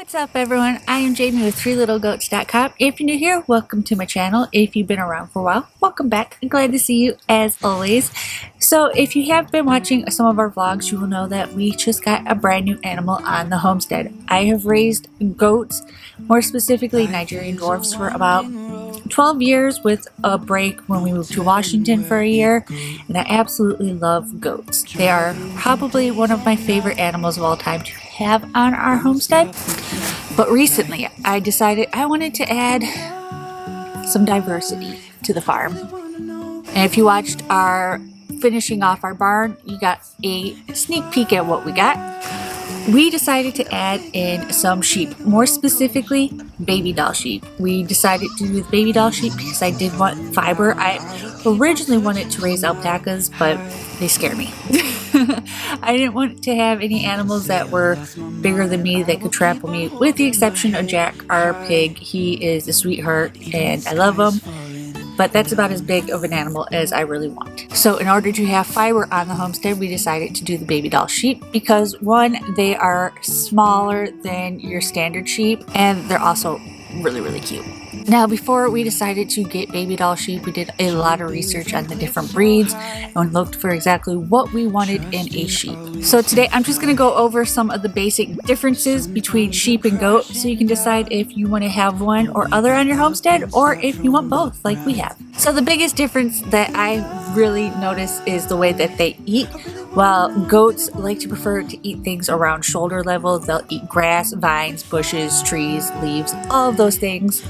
What's up everyone? I am Jamie with threelittlegoats.com. If you're new here, welcome to my channel. If you've been around for a while, welcome back. I'm glad to see you as always. So if you have been watching some of our vlogs, you will know that we just got a brand new animal on the homestead. I have raised goats, more specifically Nigerian dwarfs, for about 12 years with a break when we moved to Washington for a year, and I absolutely love goats. They are probably one of my favorite animals of all time to have on our homestead. But recently I decided I wanted to add some diversity to the farm. And if you watched our finishing off our barn, you got a sneak peek at what we got. We decided to add in some sheep, more specifically baby doll sheep. We decided to do with baby doll sheep because I did want fiber. I originally wanted to raise alpacas, but they scare me. I didn't want to have any animals that were bigger than me that could trample me, with the exception of Jack, our pig. He is a sweetheart and I love him, but that's about as big of an animal as I really want. So in order to have fiber on the homestead, we decided to do the baby doll sheep because, one, they are smaller than your standard sheep, and they're also really cute. Now, before we decided to get baby doll sheep, we did a lot of research on the different breeds and looked for exactly what we wanted in a sheep. So today I'm just going to go over some of the basic differences between sheep and goat, so you can decide if you want to have one or other on your homestead, or if you want both like we have. So the biggest difference that I really notice is the way that they eat. While goats like to prefer to eat things around shoulder level, they'll eat grass, vines, bushes, trees, leaves, all of those things.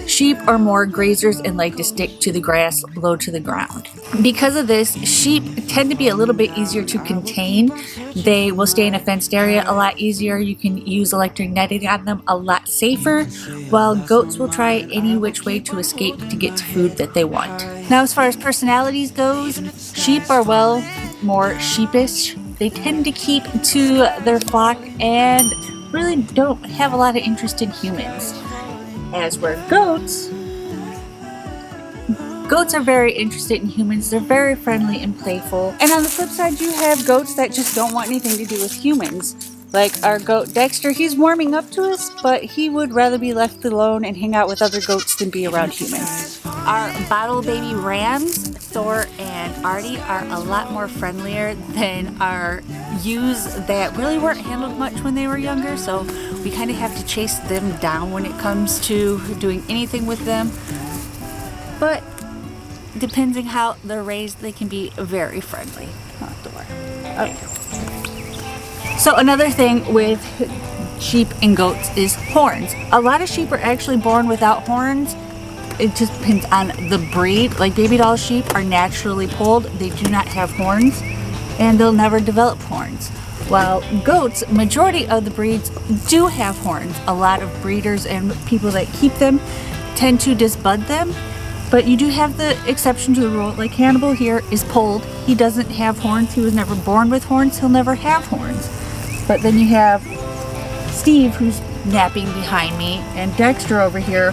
Sheep are more grazers and like to stick to the grass low to the ground. Because of this, sheep tend to be a little bit easier to contain. They will stay in a fenced area a lot easier. You can use electric netting on them a lot safer, while goats will try any which way to escape to get to food that they want. Now, as far as personalities goes, sheep are more sheepish. They tend to keep to their flock and really don't have a lot of interest in humans. As where goats are very interested in humans. They're very friendly and playful. And on the flip side, you have goats that just don't want anything to do with humans. Like our goat Dexter, he's warming up to us, but he would rather be left alone and hang out with other goats than be around humans. Our bottle baby rams, Thor and Artie, are a lot more friendlier than our ewes that really weren't handled much when they were younger, so we kind of have to chase them down when it comes to doing anything with them. But depending how they're raised, they can be very friendly. Okay. So another thing with sheep and goats is horns. A lot of sheep are actually born without horns. It just depends on the breed. Like baby doll sheep are naturally polled. They do not have horns, and they'll never develop horns. While goats, majority of the breeds do have horns. A lot of breeders and people that keep them tend to disbud them, but you do have the exception to the rule. Like Hannibal here is polled. He doesn't have horns. He was never born with horns. He'll never have horns. But then you have Steve, who's napping behind me, and Dexter over here,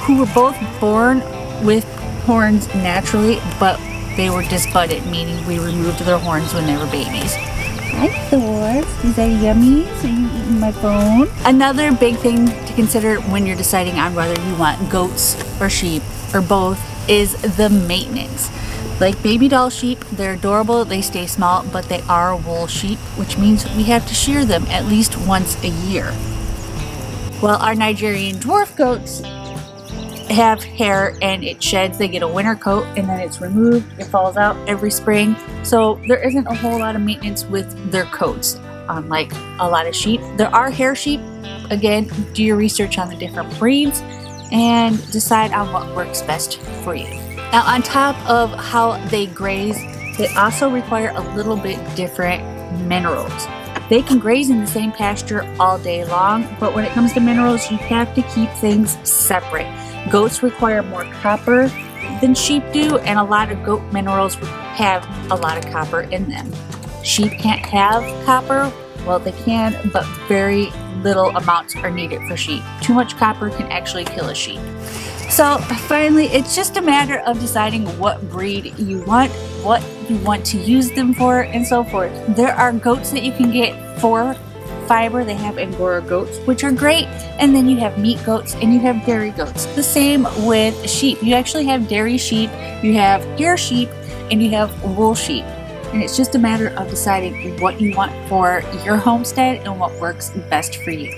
who were both born with horns naturally, but they were disbudded, meaning we removed their horns when they were babies. Hi, Thor. Is that yummy? Are you eating my bone? Another big thing to consider when you're deciding on whether you want goats or sheep or both is the maintenance. Like baby doll sheep, they're adorable, they stay small, but they are wool sheep, which means we have to shear them at least once a year. While our Nigerian dwarf goats have hair and it sheds, they get a winter coat and then it's removed, it falls out every spring, so there isn't a whole lot of maintenance with their coats, unlike a lot of sheep. There are hair sheep. Again, do your research on the different breeds and decide on what works best for you. Now, on top of how they graze, they also require a little bit different minerals. They can graze in the same pasture all day long, but when it comes to minerals, you have to keep things separate. Goats require more copper than sheep do, and a lot of goat minerals have a lot of copper in them. Sheep can't have copper. Well, they can, but very little amounts are needed for sheep. Too much copper can actually kill a sheep. So finally, it's just a matter of deciding what breed you want, what you want to use them for, and so forth. There are goats that you can get for fiber, they have Angora goats, which are great. And then you have meat goats and you have dairy goats. The same with sheep. You actually have dairy sheep, you have hair sheep, and you have wool sheep. And it's just a matter of deciding what you want for your homestead and what works best for you.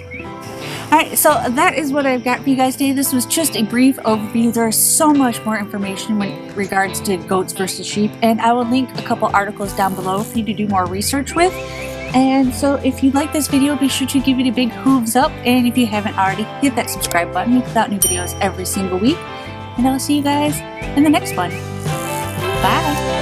Alright, so that is what I've got for you guys today. This was just a brief overview. There's so much more information in regards to goats versus sheep, and I will link a couple articles down below for you to do more research with. And so if you like this video, be sure to give it a big hooves up, and if you haven't already, hit that subscribe button. We put out new videos every single week, and I'll see you guys in the next one. Bye!